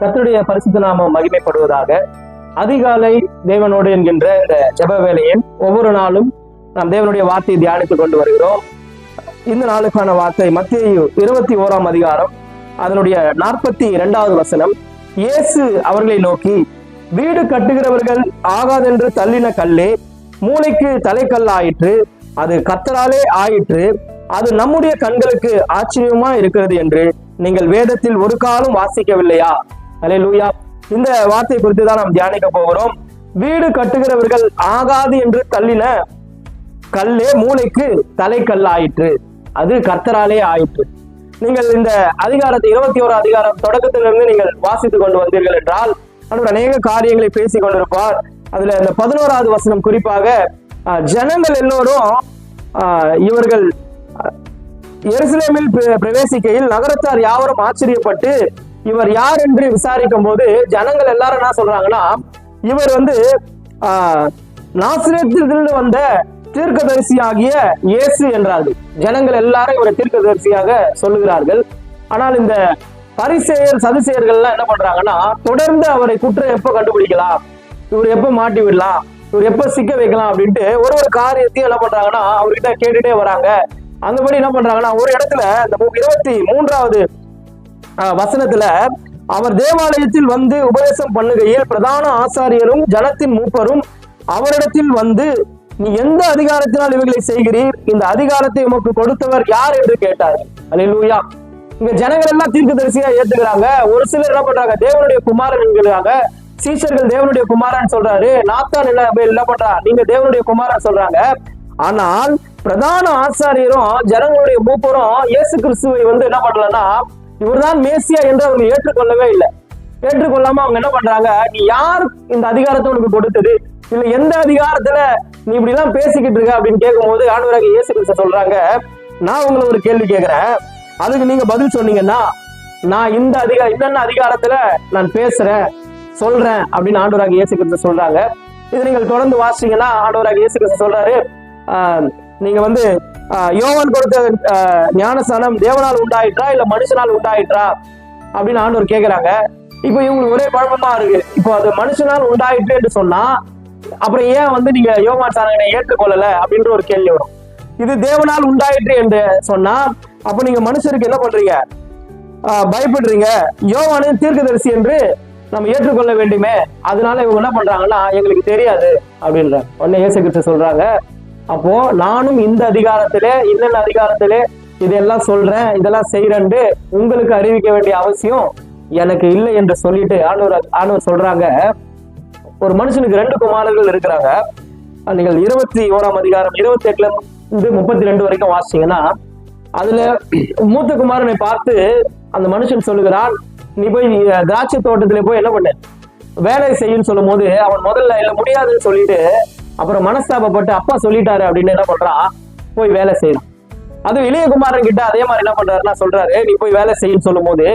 கர்த்தருடைய பரிசுத்த நாமம் மகிமைப்படுவதாக. அதிகாலை தேவனோடு என்கின்ற இந்த ஜெப வேளையில் ஒவ்வொரு நாளும் நாம் தேவனுடைய வார்த்தையை தியானித்துக் கொண்டு வருகிறோம். இந்த நாளுக்கான வார்த்தை மத்தேயு 21 அதிகாரம் அதனுடைய 42வது வசனம். இயேசு அவர்களை நோக்கி, வீடு கட்டுகிறவர்கள் ஆகாதென்று தள்ளின கல்லே மூளைக்கு தலைக்கல் ஆயிற்று, அது கர்த்தராலே ஆயிற்று, அது நம்முடைய கண்களுக்கு ஆச்சரியமா இருக்கிறது என்று நீங்கள் வேதத்தில் ஒரு காலம் வாசிக்கவில்லையா? அல்லேலூயா. இந்த வார்த்தை குறித்து தான் நாம் தியானிக்க போகிறோம். வீடு கட்டுகிறவர்கள் ஆகாது என்று தள்ளின கல்லே மூளைக்கு தலைக்கல் ஆயிற்று, அது கர்த்தராலே ஆயிற்று. நீங்கள் இந்த அதிகாரத்தை 21 அதிகாரம் தொடக்கத்திலிருந்து நீங்கள் வாசித்துக் கொண்டு வந்தீர்கள் என்றால் அவர் அநேக காரியங்களை பேசிக் கொண்டிருப்பார். அதுல இந்த 11வது வசனம் குறிப்பாக ஜனங்கள் எல்லோரும் இவர்கள் எருசலேமில் பிரவேசிக்கையில் நகரத்தார் யாவரும் ஆச்சரியப்பட்டு இவர் யார் என்று விசாரிக்கும் போது ஜனங்கள் எல்லாரும் என்ன சொல்றாங்கன்னா, இவர் நாசரேத்திலிருந்து வந்த தீர்க்கதரிசியாகிய இயேசு என்றார்கள். ஜனங்கள் எல்லாரும் இவரை தீர்க்கதரிசியாக சொல்லுகிறார்கள். ஆனால் இந்த பரிசேயர் சதுசேயர்கள் எல்லாம் என்ன பண்றாங்கன்னா, தொடர்ந்து அவரை குற்றம் எப்ப கண்டுபிடிக்கலாம், இவர் எப்ப மாட்டி விடலாம், இவர் எப்ப சிக்க வைக்கலாம் அப்படின்ட்டு ஒரு காரியத்தையும் என்ன பண்றாங்கன்னா அவர்கிட்ட கேட்டுட்டே வராங்க. அந்தபடி என்ன பண்றாங்கன்னா, ஒரு இடத்துல இந்த 23வது வசனத்துல அவர் தேவாலயத்தில் வந்து உபதேசம் பண்ணுகையில் பிரதான ஆசாரியரும் ஜனத்தின் மூப்பரும் அவரிடத்தில் வந்து, நீ எந்த அதிகாரத்தினால் இவர்களை செய்கிறீர், இந்த அதிகாரத்தை உமக்கு கொடுத்தவர் யார் என்று கேட்டார்கள். அல்லேலூயா. இங்க ஜனங்கள் எல்லாம் தீர்க்கதரிசியா ஏத்துக்கிறாங்க. ஒரு சிலர் என்ன பண்றாங்க, தேவனுடைய குமாரன் என்கிறாங்க. சீஷர்கள் தேவனுடைய குமாரன் சொல்றாரு. நாத்தான் என்ன பண்றா, நீங்க தேவனுடைய குமாரன் சொல்றாங்க. ஆனால் பிரதான ஆசாரியரும் ஜனங்களுடைய மூப்பரும் இயேசு கிறிஸ்துவை என்ன பண்ணலன்னா, இவர்தான் மேசியா என்று அவங்க ஏற்றுக்கொள்ளவே இல்லை. ஏற்றுக்கொள்ளாம அவங்க என்ன பண்றாங்க, நீ யார் இந்த அதிகாரத்தை உனக்கு கொடுத்தது, இல்ல எந்த அதிகாரத்துல நீ இப்படி எல்லாம் பேசிக்கிட்டு இருக்க அப்படின்னு கேட்கும் போது ஆண்டவராகிய இயேசு கிறிஸ்து சொல்றாங்க, நான் உங்களை ஒரு கேள்வி கேட்கிறேன், அதுக்கு நீங்க பதில் சொன்னீங்கன்னா நான் இந்த என்னென்ன அதிகாரத்துல நான் பேசுறேன் சொல்றேன் அப்படின்னு ஆண்டவராகிய இயேசு கிறிஸ்து சொல்றாங்க. இது நீங்கள் தொடர்ந்து வாசிச்சீங்கன்னா ஆண்டவராகிய இயேசு கிறிஸ்து சொல்றாரு, நீங்க யோவான் கொடுத்த ஞானஸ்நானம் தேவனால் உண்டாயிற்றா இல்ல மனுஷனால் உண்டாயிற்றா அப்படின்னு ஆண்டவர் கேட்கிறாங்க. இப்போ இவங்களுக்கு ஒரே குழப்பமா இருக்கு. இப்போ அது மனுஷனால் உண்டாயிற்று என்று சொன்னா அப்புறம் ஏன் நீங்க யோவான் ஸ்நானனை ஏற்றுக்கொள்ளல அப்படின்ற ஒரு கேள்வி வரும். இது தேவனால் உண்டாயிற்று என்று சொன்னா அப்ப நீங்க மனுஷருக்கு என்ன பண்றீங்க, பயப்படுறீங்க. யோவானின் தீர்க்கதரிசி என்று நம்ம ஏற்றுக்கொள்ள வேண்டுமே, அதனால இவங்க என்ன பண்றாங்கன்னா எங்களுக்கு தெரியாது அப்படின்ற உடனே இயேசு கிறிஸ்து சொல்றாங்க, அப்போ நானும் இந்த அதிகாரத்திலே இன்னென்ன அதிகாரத்திலே இதெல்லாம் சொல்றேன் இதெல்லாம் செய்யறேன்னு உங்களுக்கு அறிவிக்க வேண்டிய அவசியம் எனக்கு இல்லை என்று சொல்லிட்டு ஆண்டவர் சொல்றாங்க, ஒரு மனுஷனுக்கு 2 குமாரர்கள் இருக்கிறாங்க. நீங்கள் 21 அதிகாரம் 28ல இருந்து 32 வரைக்கும் வாசிச்சீங்கன்னா அதுல மூத்த குமாரனை பார்த்து அந்த மனுஷன் சொல்லுகிறான், நீ போய் திராட்சை தோட்டத்திலே போய் என்ன பண்ணு வேலை செய்யுன்னு சொல்லும் போது அவன் முதல்ல இல்ல முடியாதுன்னு சொல்லிட்டு அப்புறம் மனஸ்தாபப்பட்டு அப்பா சொல்லிட்டாரு அப்படின்னு என்ன பண்றான், போய் வேலை செய்யணும். அது இளைய குமாரன் கிட்ட அதே மாதிரி என்ன பண்றாருன்னா சொல்றாரு, நீ போய் வேலை செய்யுன்னு சொல்லும் போது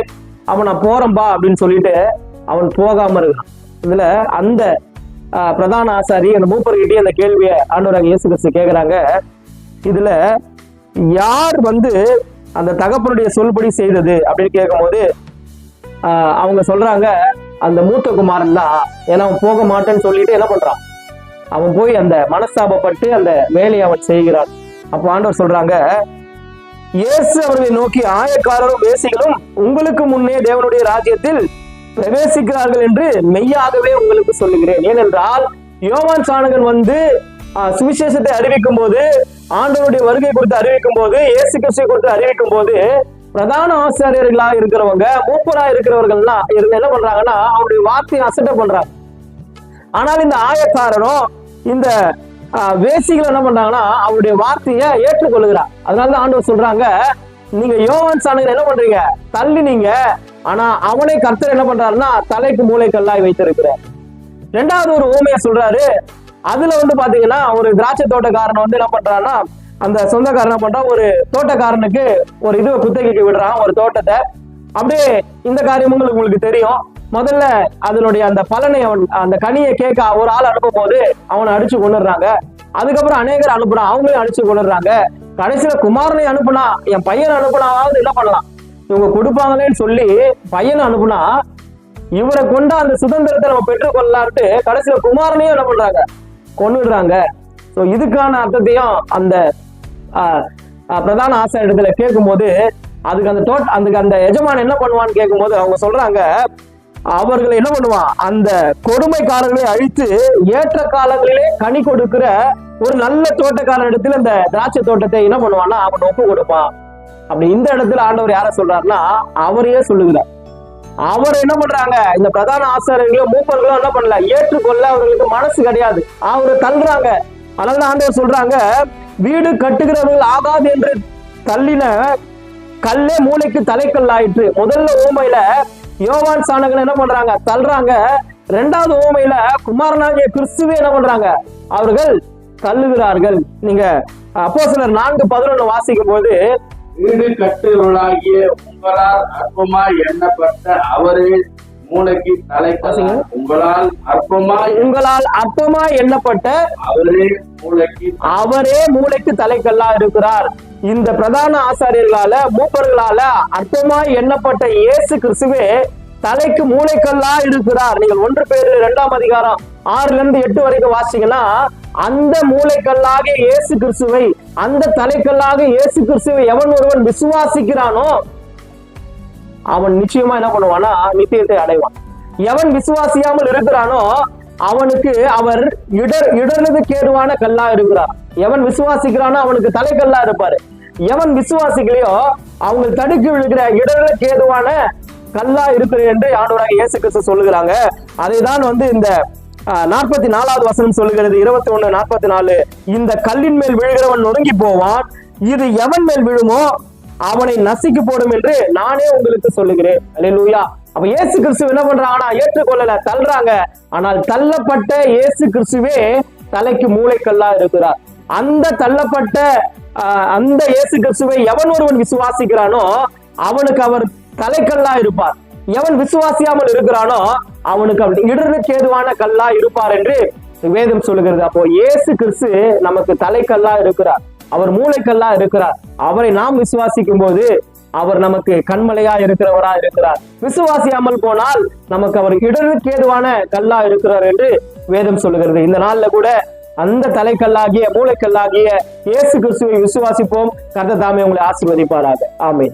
அவன் நான் போறேன்பா அப்படின்னு சொல்லிட்டு அவன் போகாம இருக்கான். இதுல அந்த பிரதான ஆசாரி அந்த மூப்பர்கிட்டே அந்த கேள்வியை ஆண்டவராகிய இயேசு கிறிஸ்து கேட்கிறாங்க. இதுல யார் அந்த தகப்பனுடைய சொல்படி செய்தது அப்படின்னு கேட்கும் போது அவங்க சொல்றாங்க, அந்த மூத்த குமாரன் தான். ஏன்னா அவன் போக மாட்டேன்னு சொல்லிட்டு என்ன பண்றான், அவன் போய் அந்த மனஸ்தாபப்பட்டு அந்த வேலையை அவன் செய்கிறான். அப்போ ஆண்டவர் சொல்றாங்க, இயேசு அவர்களை நோக்கி, ஆயக்காரரும் வேசிகளும் உங்களுக்கு முன்னே தேவனுடைய ராஜ்யத்தில் பிரவேசிக்கிறார்கள் என்று மெய்யாகவே உங்களுக்கு சொல்லுகிறேன். ஏனென்றால் யோவான் ஸ்நானகன் சுவிசேஷத்தை அறிவிக்கும் போது, ஆண்டவருடைய வருகை குறித்து அறிவிக்கும் போது, இயேசு கிறிஸ்துவை குறித்து அறிவிக்கும் போது பிரதான ஆசாரியர்களா இருக்கிறவங்க மூப்பரா இருக்கிறவர்கள்லாம் என்ன பண்றாங்கன்னா அவருடைய வார்த்தையை அசட்டை பண்றாங்க. ஆனால் இந்த ஆயக்காரரும் இந்த வேசிகள் என்ன பண்றாங்கன்னா அவருடைய வார்த்தையை ஏற்றுக்கொள்ளுகிறார். அதனாலதான் ஆண்டவர் சொல்றாங்க, நீங்க யோவான் ஸ்நானகனை என்ன பண்றீங்க தள்ளினீங்க, ஆனா அவனை கர்த்தர் என்ன பண்றாருன்னா தலைக்கு மூளை கல்லாய் வைத்திருக்கிறார். 2வது ஒரு ஊமையை சொல்றாரு. அதுல பாத்தீங்கன்னா ஒரு திராட்சை தோட்டக்காரன் என்ன பண்றான்னா, அந்த சொந்தக்காரன் என்ன பண்றான், ஒரு தோட்டக்காரனுக்கு ஒரு குத்தகைக்கு விடுறான் ஒரு தோட்டத்தை. அப்படியே இந்த காரியம் உங்களுக்கு தெரியும். முதல்ல அதனுடைய அந்த பலனை அந்த கனியை கேட்க ஒரு ஆள் அனுப்பும் போது அவனை அடிச்சு கொண்டுடுறாங்க. அதுக்கப்புறம் அநேகர் அனுப்புறான், அவங்களையும் அடிச்சு கொண்டுடுறாங்க. கடைசியில குமாரனை அனுப்புனா, என் பையனை அனுப்புனாவது என்ன பண்ணலாம், இவங்க கொடுப்பாங்களேன்னு சொல்லி பையனை அனுப்புனா இவரை கொண்டு அந்த சுதந்திரத்தை நம்ம பெற்றுக்கொள்ளலான்ட்டு கடைசியில குமாரனையும் என்ன பண்றாங்க, கொன்னுடுறாங்க. சோ இதுக்கான அர்த்தத்தையும் அந்த பிரதான ஆசாரியத்துல கேட்கும் போது அதுக்கு அந்த எஜமான் என்ன பண்ணுவான்னு கேட்கும் போது அவங்க சொல்றாங்க, அவர்களை என்ன பண்ணுவான், அந்த கொடுமைக்காரர்களை அழித்து ஏற்ற காலங்களிலே கனி கொடுக்கிற ஒரு நல்ல தோட்டக்காரன் இடத்துல இந்த திராட்சை தோட்டத்தை என்ன பண்ணுவான்னா அவன் ஒப்பு கொடுப்பான். அப்படி இந்த இடத்துல ஆண்டவர் யார சொல்றாருன்னா அவரையே சொல்லுகிறார். அவர் என்ன பண்றாங்க, இந்த பிரதான ஆசாரியர்களோ மூப்பர்களோ என்ன பண்ணல, ஏற்றுக்கொள்ள அவர்களுக்கு மனசு கிடையாது, அவரை தள்ளுறாங்க. அதனால ஆண்டவர் சொல்றாங்க, வீடு கட்டுகிறவர்கள் ஆகாது என்று தள்ளின கல்லே மூளைக்கு தலைக்கல் ஆயிற்று. முதல்ல ஊமையில யோவான் சாணகன் என்ன பண்றாங்க, தள்ளுறாங்க. இரண்டாவது ஊமையில குமாரனாகிய கிறிஸ்துவே என்ன பண்றாங்க, அவர்கள் தள்ளுகிறார்கள். நீங்க அப்போஸ்தலர் 4:11 வாசிக்கும் போது, வீடு கட்டுகிறவர்களாகிய உங்களால் அற்பமாய் எண்ணப்பட்ட அவரே மூளைக்கு தலைக்கல், உங்களால் அற்பமாய் எண்ணப்பட்ட அவரே மூளைக்கு தலைக்கல்லா இருக்கிறார். இந்த பிரதான ஆசாரியர்களால மூப்பர்களால அற்பமாய் எண்ணப்பட்ட இயேசு கிறிஸ்துவே தலைக்கு மூளைக்கல்லா இருக்கிறார். நீங்கள் 1 பேதுரு 2ஆம் அதிகாரம் 6-8 வரைக்கும் வாசிங்கன்னா, அந்த மூளைக்கல்லாக இயேசு கிறிஸ்துவை, அந்த தலைக்கல்லாக இயேசு கிறிஸ்துவை எவன் ஒருவன் விசுவாசிக்கிறானோ அவன் நிச்சயமா என்ன பண்ணுவானா, நித்தியத்தை அடைவான். எவன் விசுவாசியாமல் இருக்கிறானோ அவனுக்கு அவர் இடர்னது கேடுவான கல்லா இருக்கிறார். எவன் விசுவாசிக்கிறானோ அவனுக்கு தலைக்கல்லா இருப்பாரு. எவன் விசுவாசிக்கலையோ அவங்க தடுக்கி விழுகிற இடர்ல கேதுவான கல்லா இருக்கிறது என்று ஆண்டவராகிய இயேசு கிறிஸ்து சொல்லுகிறாங்க. அதைதான் இந்த 44வது வசனம் சொல்லுகிறது, 21:44. இந்த கல்லின் மேல் விழுகிறவன் நொறுங்கி போவான், இது எவன் மேல் விழுமோ அவனை நசிக்கு போடும் என்று நானே உங்களுக்கு சொல்லுகிறேன். அல்லேலூயா. அப்ப இயேசு கிறிஸ்து என்ன பண்றாங்கன்னா ஏற்றுக்கொள்ளல, தள்ளுறாங்க. ஆனால் தள்ளப்பட்ட இயேசு கிறிஸ்துவே தலைக்கு மூளைக்கல்லா இருக்கிறார். அந்த தள்ளப்பட்ட அந்த இயேசு கிறிஸ்துவை எவன் ஒருவன் விசுவாசிக்கிறானோ அவனுக்கு அவர் தலைக்கல்லா இருப்பார். எவன் விசுவாசியாமல் இருக்கிறானோ அவனுக்கு அவர் இடருக்கு ஏதுவான கல்லா இருப்பார் என்று வேதம் சொல்லுகிறது. அப்போ இயேசு கிறிஸ்து நமக்கு தலைக்கல்லா இருக்கிறார், அவர் மூளைக்கல்லா இருக்கிறார். அவரை நாம் விசுவாசிக்கும் போது அவர் நமக்கு கண்மலையா இருக்கிறவரா இருக்கிறார். விசுவாசியாமல் போனால் நமக்கு அவர் இடருக்கு ஏதுவான கல்லா இருக்கிறார் என்று வேதம் சொல்லுகிறது. இந்த நாள்ல கூட அந்த தலைக்கல்லாகிய மூளைக்கல்லாகிய இயேசு கிறிஸ்துவை விசுவாசிப்போம். கர்த்தர் தாமே உங்களை ஆசீர்வதிப்பாராக. ஆமென்.